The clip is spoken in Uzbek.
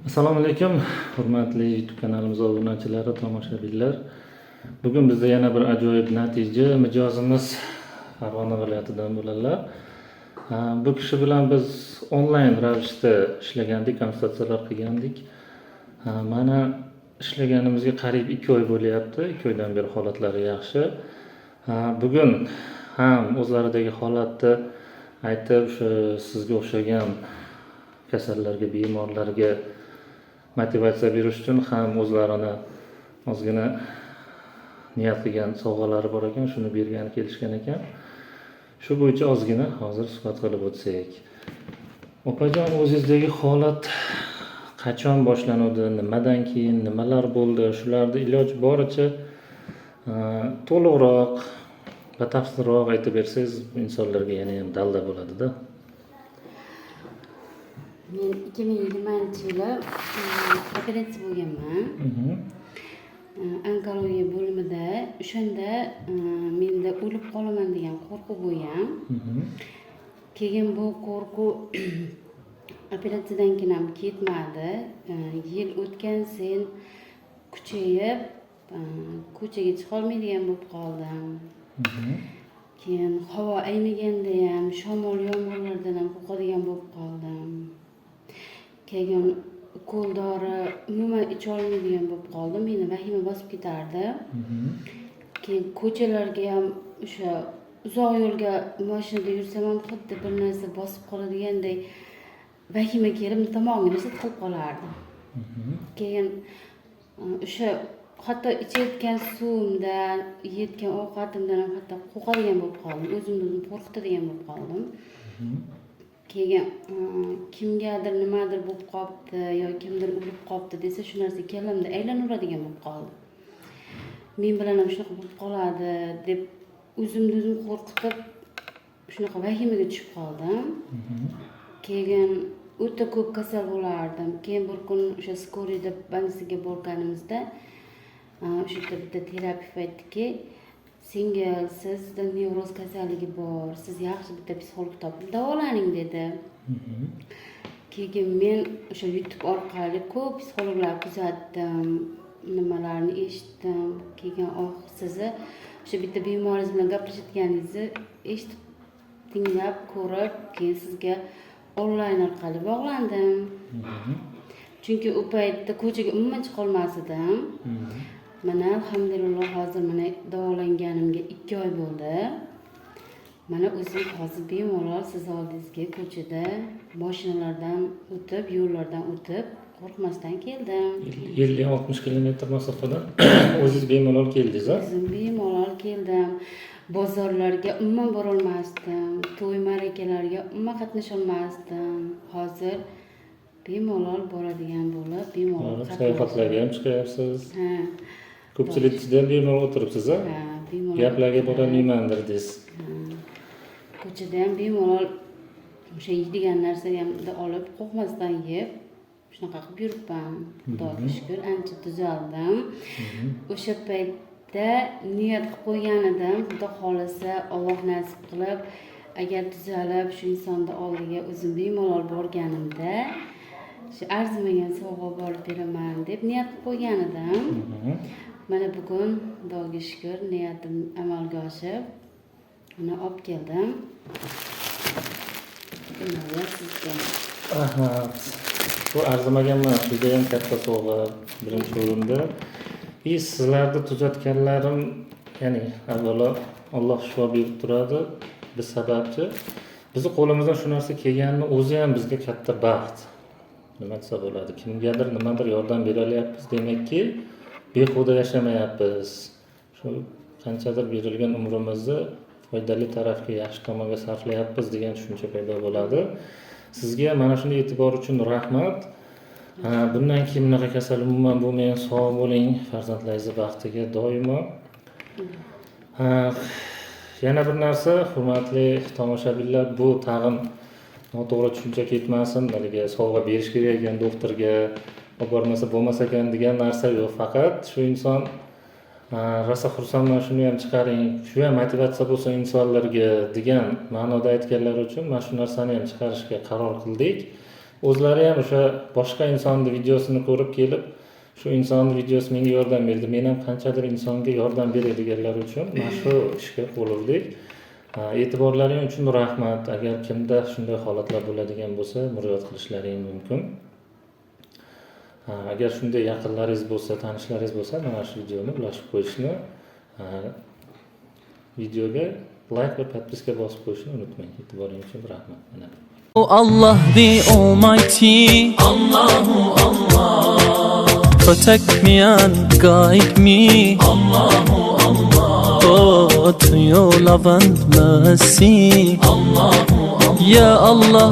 Assalomu alaykum, hurmatli YouTube kanalimiz obunachilari, tomoshabinlar. Bugun bizda yana bir ajoyib natija. Mijozimiz Farg'ona viloyatidan bo'ladilar. Bu kishi bilan biz onlayn ravishda ishlagandik, konsultatsiyalar qilgandik. Mana ishlaganimizga qariyb 2 oy bo'lyapti. 2 oydan beri holatlari yaxshi. Bugun ham o'zlaridagi holatni aytib, sizga o'xshagan kasallarga, bemorlarga motivatsiya berish uchun ham o'zlarini ozgina niyat qilgan sovg'alari bor ekan, shuni bergani kelishgan ekan. Shu bo'yicha ozgina hozir suhbat qilib o'tsak. Opajon, o'zingizdagi holat qachon boshlandi, nimadan keyin, nimalar bo'ldi? Shularni iloji boricha to'liqroq, batafsilroq aytib bersangiz, insonlarga yana ham dalda bo'ladi-da. Men 2020-yili operatsiya bo'lganman. Onkologiya bo'limida. O'shanda menda o'lib qolaman degan qo'rquv bo'lgan. Keyin bu qo'rquv operatsiyadan keyin ham ketmadi. Yil o'tgan sayin kuchayib, ko'chaga chiqa olmaydigan bo'lib qoldim. Keyin havo aynaganda ham, shamol yomg'irlardan ham qo'rqadigan bo'lib qoldim. Keyin ukol dori umuman icha olmaydigan bo'lib qoldim. Meni vahima bosib ketardi. Keyin ko'chalarga ham o'sha uzoq yo'lga mashinada yursam ham xuddi bir narsa bosib qoladigandek vahima kelib, tomog'imga narsa tiqilib qolardi. Keyin o'sha hatto ichayotgan suvimdan, yeyotgan ovqatimdan ham hatto qo'rqadigan bo'lib qoldim. O'zimni qo'rqitadigan bo'lib qoldim. Keyin kimgadir nimadir bo'lib qopti yoki kimdir o'lib qopti desa, shu narsa kallamda aylanuradigan bo'lib qoldi. Men bilan ham shunaqa bo'lib qoladi deb o'zimni qo'rqitib shunaqa vahimaga tushib qoldim. Keyin o'ta ko'p kasal bo'lardim. Keyin bir kun o'sha Skoriyda bansiga borganimizda o'sha yerda bitta terapevt aytdiki, "Singil, sizda nevroz kasalligi bor, siz yaxshi bitta psixolog topib davolaning" dedi. Keyin men o'sha YouTube orqali ko'p psixologlar kuzatdim, nimalarni eshitdim. Keyin sizni o'sha bitta bemoringiz bilan gaplashayotganingizni eshitib, tinglab, ko'rib, keyin sizga onlayn orqali bog'landim. Chunki u paytda ko'chaga umuman chiqa olmas edim. Mana alhamdulillah hozir mana davolanganimga 2 oy bo'ldi. Mana o'zim hozir bemalol siz oldingizga ko'chada mashinalardan o'tib, yo'llardan o'tib, qo'rqmasdan keldim. 50-60 kilometr masofadan o'zingiz bemalol keldingiz, a? O'zim bemalol keldim. Bozorlarga umuman bora olmasdim. To'y ma'rakalarga umuman qatnasha olmasdim. Hozir bemalol boradigan bo'lib, bemalol sayohatlarga ham chiqyapsiz. Ko'pchilik ichida bemalol o'tiribsiz, a? Bemalol. Gaplarga borolmayman dedingiz. Ko'chada ham bemalol o'sha yeydigan narsalarni olib, qo'rqmasdan yeb, shunaqa qilib yuribman. Xudoga shukr, ancha tuzaldim. O'sha paytda niyat qilib qo'ygan edim, xudo xolasa, Alloh nasib qilib, agar tuzalib shu insonni oldiga o'zim bemalol borganimda shu arzimagan sovg'a olib beraman deb niyat qilib qo'ygan edim. Mana bugun Xudoga shukr, niyatim amalga oshib, uni olib keldim. Rahmat. Bu arzimagan emas, juda ham katta sovg'a birinchi o'rinda. Sizlarni tuzatganlarim, ya'ni avvalo Alloh shifo berib turadi, biz sababchi. Bizni qo'limizdan shu narsa kelganini o'zi ham bizga katta baxt. Nima desa bo'ladi? Kimgadir nimadir yordam beralyapmiz, demakki, behuda yashamayapmiz. Shu qanchadir berilgan umrimizni foydali tarafga, yaxshi tomonga sarflayapmiz degan tushuncha paydo bo'ladi. Sizga mana shunday e'tibor uchun rahmat. Bundan keyin bunaqa kasal umuman bo'lmang, sog' bo'ling, farzandlaringiz baxtiga doimo. Yana bir narsa, hurmatli tomoshabinlar, bu tag'in noto'g'ri tushuncha ketmasin. Nariga sovg'a berish kerak ekan doktorga, olib bormasa bo'lmas ekan degan narsa yo'q. Faqat shu inson rosa xursandman, shuni ham chiqaring, shu ham motivatsiya bo'lsin insonlarga degan ma'noda aytganlar uchun mana shu narsani ham chiqarishga qaror qildik. o'zlari ham o'sha boshqa insonni videosini ko'rib kelib, shu insonni videosi menga yordam berdi. Men ham qanchadir insonga yordam beradiganlar uchun mana shu ishga qo'l urdik. E'tiborlaring uchun rahmat. Agar kimda shunday holatlar bo'ladigan bo'lsa, murojaat qilishlaring mumkin. Agar shunday yaqinlaringiz bo'lsa, tanishlaringiz bo'lsa, mana shu videoni ulashib qo'yishni, videoga like va podpiska bosib qo'yishni unutmang. E'tiboringiz uchun rahmat. Mana. Oh Allah the Almighty, Allahu Allah, protect me and guide me, Allahu Allah, oh to your love and mercy, Allahu Allah, Ya Allah.